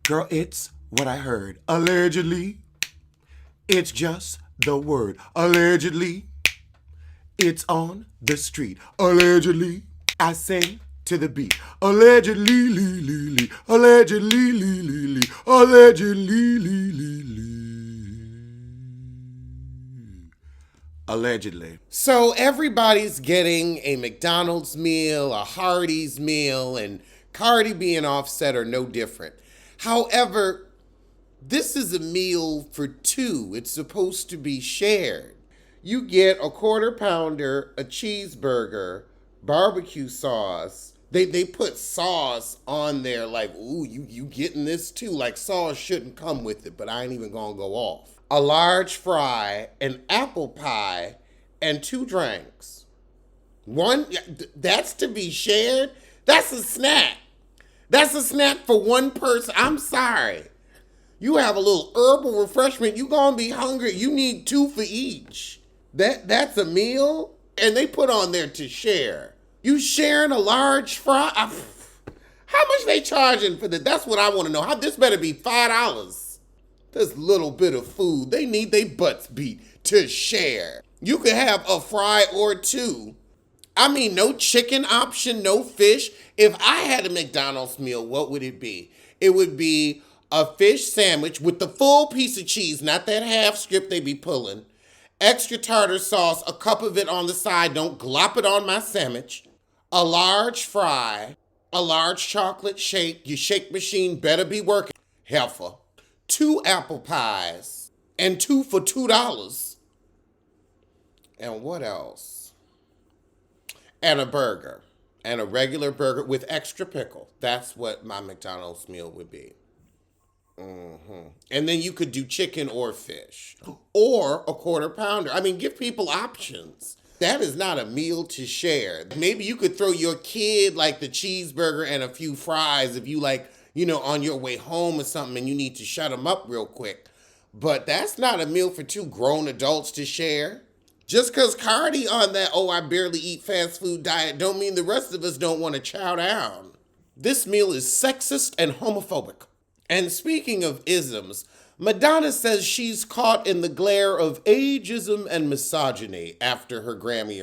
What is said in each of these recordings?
Girl, it's what I heard. Allegedly, it's just the word. Allegedly, it's on the street. Allegedly, I sing to the beat. Allegedly, lee, lee, lee. Allegedly, lee, lee, lee. Allegedly, lee, lee, lee. Allegedly. So everybody's getting a McDonald's meal, a Hardee's meal, and Cardi B and Offset are no different. However, this is a meal for two. It's supposed to be shared. You get a quarter pounder, a cheeseburger, barbecue sauce. They put sauce on there like, ooh, you getting this too. Like sauce shouldn't come with it, but I ain't even gonna go off. A large fry, an apple pie, and two drinks. One, that's to be shared? That's a snack. That's a snack for one person. I'm sorry. You have a little herbal refreshment. You gonna be hungry. You need two for each. That's a meal? And they put on there to share. You sharing a large fry? How much they charging for that? That's what I want to know. How this better be $5. This little bit of food. They need their butts beat to share. You could have a fry or two. I mean, no chicken option, no fish. If I had a McDonald's meal, what would it be? It would be a fish sandwich with the full piece of cheese, not that half strip they be pulling. Extra tartar sauce, a cup of it on the side. Don't glop it on my sandwich. A large fry, a large chocolate shake. Your shake machine better be working. Heifer. Two apple pies, and two for $2. And what else? And a burger. And a regular burger with extra pickle. That's what my McDonald's meal would be. And then you could do chicken or fish. Or a quarter pounder. I mean, give people options. That is not a meal to share. Maybe you could throw your kid like the cheeseburger and a few fries if you like, on your way home or something and you need to shut them up real quick. But that's not a meal for two grown adults to share. Just because Cardi on that, I barely eat fast food diet, don't mean the rest of us don't want to chow down. This meal is sexist and homophobic. And speaking of isms, Madonna says she's caught in the glare of ageism and misogyny after her Grammy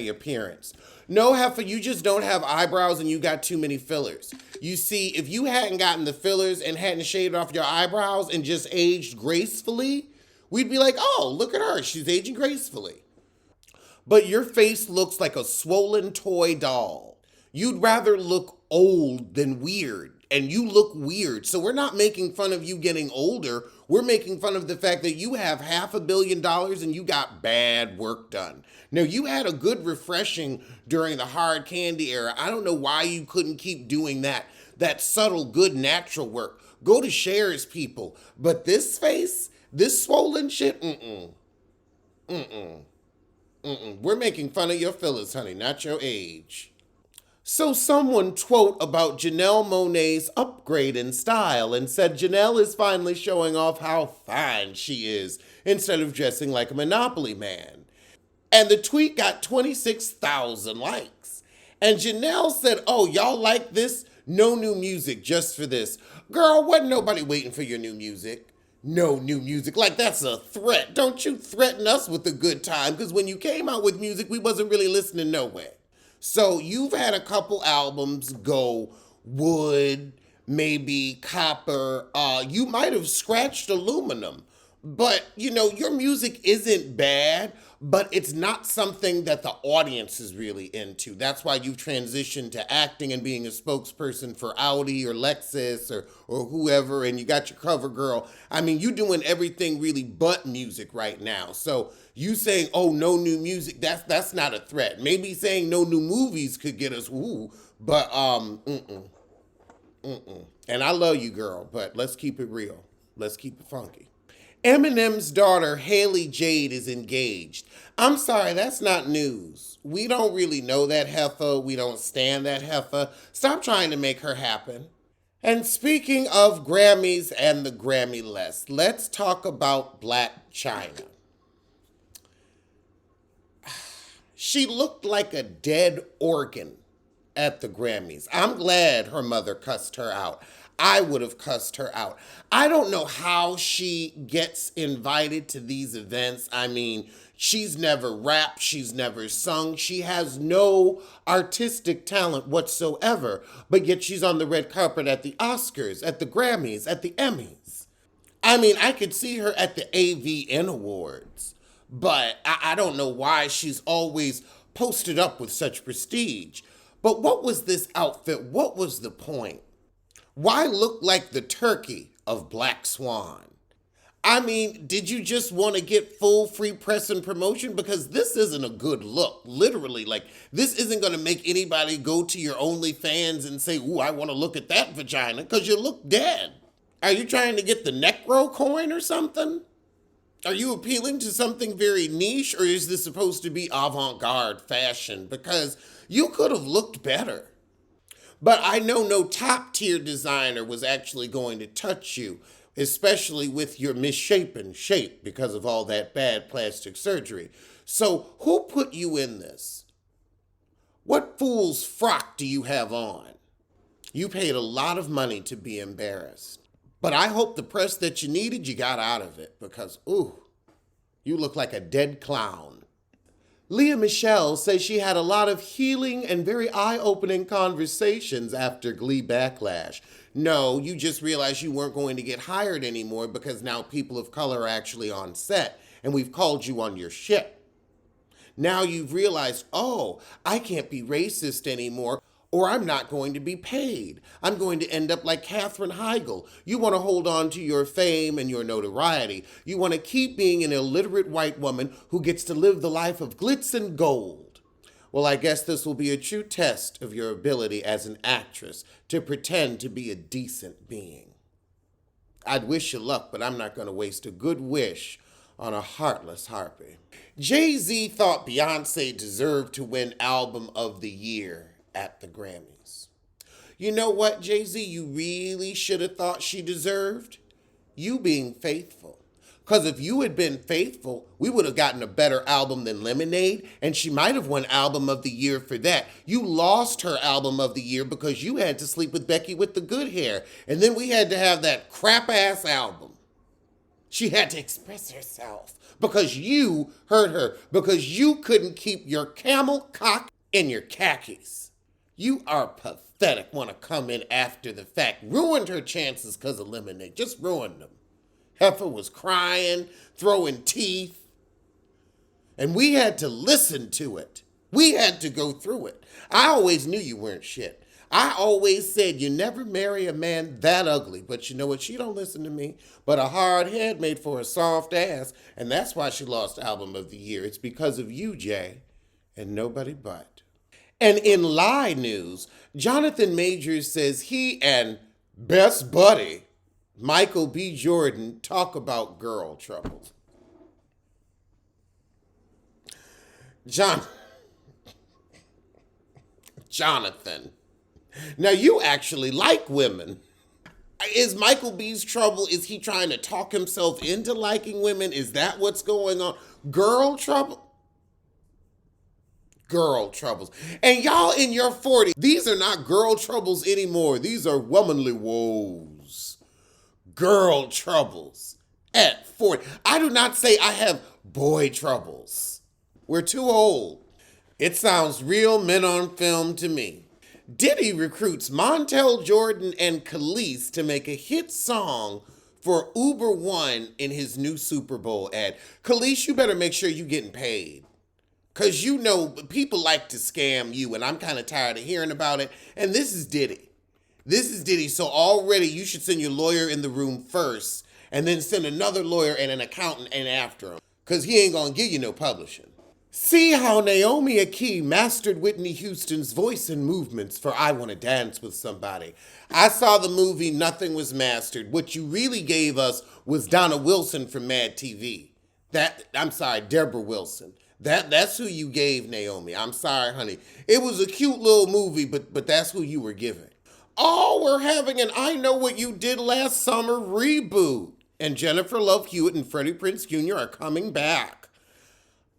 appearance. No, heifer, you just don't have eyebrows and you got too many fillers. You see, if you hadn't gotten the fillers and hadn't shaved off your eyebrows and just aged gracefully, we'd be like, oh, look at her, she's aging gracefully. But your face looks like a swollen toy doll. You'd rather look old than weird. And you look weird. So we're not making fun of you getting older. We're making fun of the fact that you have $500 million and you got bad work done. Now, you had a good refreshing during the hard candy era. I don't know why you couldn't keep doing that subtle, good, natural work. Go to Cher's, people. But this face, this swollen shit, We're making fun of your fillers, honey, not your age. So someone twot about Janelle Monae's upgrade in style and said Janelle is finally showing off how fine she is instead of dressing like a Monopoly man. And the tweet got 26,000 likes. And Janelle said, oh, y'all like this? No new music just for this. Girl, wasn't nobody waiting for your new music. No new music. Like, that's a threat. Don't you threaten us with a good time, because when you came out with music, we wasn't really listening nowhere. So you've had a couple albums go wood, maybe copper. You might have scratched aluminum. But, your music isn't bad, but it's not something that the audience is really into. That's why you've transitioned to acting and being a spokesperson for AOTY or Lexus or whoever, and you got your cover girl. I mean, you're doing everything really but music right now. So you saying, oh, no new music, that's not a threat. Maybe saying no new movies could get us, but And I love you, girl, but let's keep it real. Let's keep it funky. Eminem's daughter, Haley Jade, is engaged. I'm sorry, that's not news. We don't really know that heifer. We don't stand that heifer. Stop trying to make her happen. And speaking of Grammys and the Grammy-less, let's talk about Blac Chyna. She looked like a dead organ at the Grammys. I'm glad her mother cussed her out. I would have cussed her out. I don't know how she gets invited to these events. I mean, she's never rapped, she's never sung, she has no artistic talent whatsoever, but yet she's on the red carpet at the Oscars, at the Grammys, at the Emmys. I mean, I could see her at the AVN Awards, but I don't know why she's always posted up with such prestige. But what was this outfit? What was the point? Why look like the turkey of Black Swan? I mean, did you just want to get full free press and promotion? Because this isn't a good look. Literally, like, this isn't going to make anybody go to your OnlyFans and say, ooh, I want to look at that vagina, because you look dead. Are you trying to get the Necro coin or something? Are you appealing to something very niche, or is this supposed to be avant-garde fashion? Because you could have looked better. But I know no top-tier designer was actually going to touch you, especially with your misshapen shape because of all that bad plastic surgery. So who put you in this? What fool's frock do you have on? You paid a lot of money to be embarrassed. But I hope the press that you needed, you got out of it, because, ooh, you look like a dead clown. Lea Michele says she had a lot of healing and very eye-opening conversations after Glee Backlash. No, you just realized you weren't going to get hired anymore because now people of color are actually on set, and we've called you on your ship. Now you've realized, oh, I can't be racist anymore, or I'm not going to be paid. I'm going to end up like Katherine Heigl. You want to hold on to your fame and your notoriety. You want to keep being an illiterate white woman who gets to live the life of glitz and gold. Well, I guess this will be a true test of your ability as an actress to pretend to be a decent being. I'd wish you luck, but I'm not going to waste a good wish on a heartless harpy. Jay-Z thought Beyonce deserved to win Album of the Year at the Grammys. You know what, Jay-Z, you really should have thought she deserved? You being faithful. Because if you had been faithful, we would have gotten a better album than Lemonade, and she might have won Album of the Year for that. You lost her Album of the Year because you had to sleep with Becky with the good hair, and then we had to have that crap-ass album. She had to express herself because you hurt her, because you couldn't keep your camel cock in your khakis. You are pathetic, want to come in after the fact. Ruined her chances because of Lemonade. Just ruined them. Heifer was crying, throwing teeth. And we had to listen to it. We had to go through it. I always knew you weren't shit. I always said you never marry a man that ugly. But you know what? She don't listen to me. But a hard head made for a soft ass. And that's why she lost Album of the Year. It's because of you, Jay. And nobody but. And in lie news, Jonathan Majors says he and best buddy, Michael B. Jordan, talk about girl troubles. Jonathan. Now you actually like women. Is Michael B's trouble, is he trying to talk himself into liking women? Is that what's going on? Girl trouble? Girl troubles. And y'all in your 40s, these are not girl troubles anymore. These are womanly woes. Girl troubles at 40. I do not say I have boy troubles. We're too old. It sounds real men on film to me. Diddy recruits Montel Jordan and Khalees to make a hit song for Uber One in his new Super Bowl ad. Khalees, you better make sure you're getting paid. Because you know people like to scam you, and I'm kind of tired of hearing about it. And this is Diddy. This is Diddy. So already you should send your lawyer in the room first, and then send another lawyer and an accountant in after him. Because he ain't going to give you no publishing. See how Naomi Akee mastered Whitney Houston's voice and movements for I Want to Dance with Somebody. I saw the movie Nothing Was Mastered. What you really gave us was Donna Wilson from Mad TV. Deborah Wilson. That's who you gave Naomi. I'm sorry, honey. It was a cute little movie, but that's who you were giving. Oh, we're having an I Know What You Did Last Summer reboot. And Jennifer Love Hewitt and Freddie Prinze Jr. are coming back.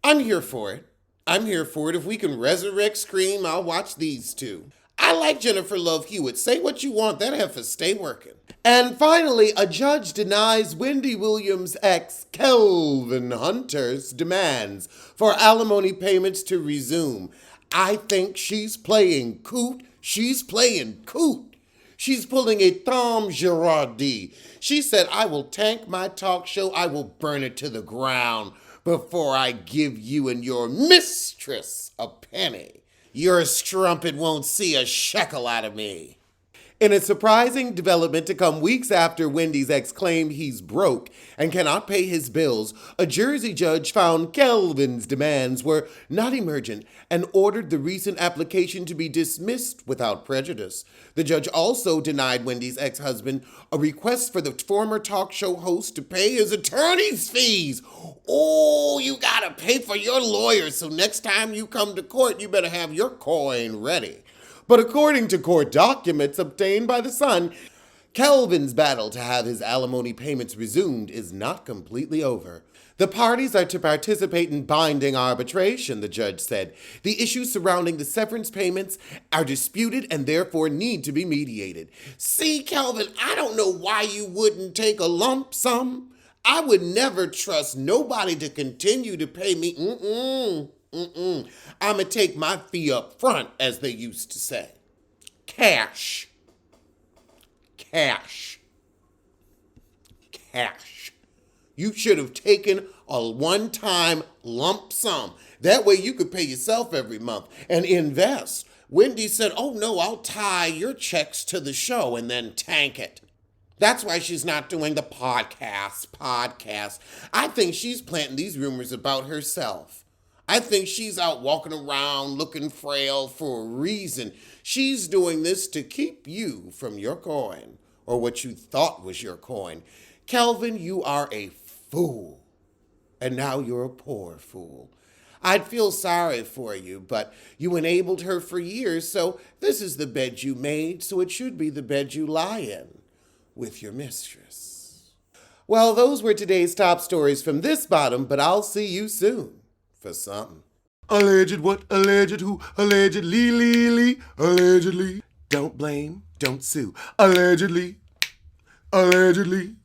I'm here for it. If we can resurrect Scream, I'll watch these two. I like Jennifer Love Hewitt. Say what you want, that heifer stay working. And finally, a judge denies Wendy Williams' ex, Kelvin Hunter's demands for alimony payments to resume. I think she's playing coot. She's playing coot. She's pulling a Tom Girardi. She said, I will tank my talk show. I will burn it to the ground before I give you and your mistress a penny. Your strumpet won't see a shekel out of me. In a surprising development to come weeks after Wendy's ex claimed he's broke and cannot pay his bills, a Jersey judge found Kelvin's demands were not emergent and ordered the recent application to be dismissed without prejudice. The judge also denied Wendy's ex-husband a request for the former talk show host to pay his attorney's fees. Oh, you gotta pay for your lawyer, so next time you come to court, you better have your coin ready. But according to court documents obtained by The Sun, Kelvin's battle to have his alimony payments resumed is not completely over. The parties are to participate in binding arbitration, the judge said. The issues surrounding the severance payments are disputed and therefore need to be mediated. See, Kelvin, I don't know why you wouldn't take a lump sum. I would never trust nobody to continue to pay me. I'ma take my fee up front, as they used to say. Cash. Cash. Cash. You should have taken a one-time lump sum. That way you could pay yourself every month and invest. Wendy said, oh no, I'll tie your checks to the show and then tank it. That's why she's not doing the podcast. I think she's planting these rumors about herself. I think she's out walking around looking frail for a reason. She's doing this to keep you from your coin, or what you thought was your coin. Kelvin, you are a fool, and now you're a poor fool. I'd feel sorry for you, but you enabled her for years, so this is the bed you made, so it should be the bed you lie in with your mistress. Well, those were today's top stories from this bottom, but I'll see you soon for something. Alleged what? Alleged who? Allegedly, allegedly. Don't blame, don't sue. Allegedly. Allegedly.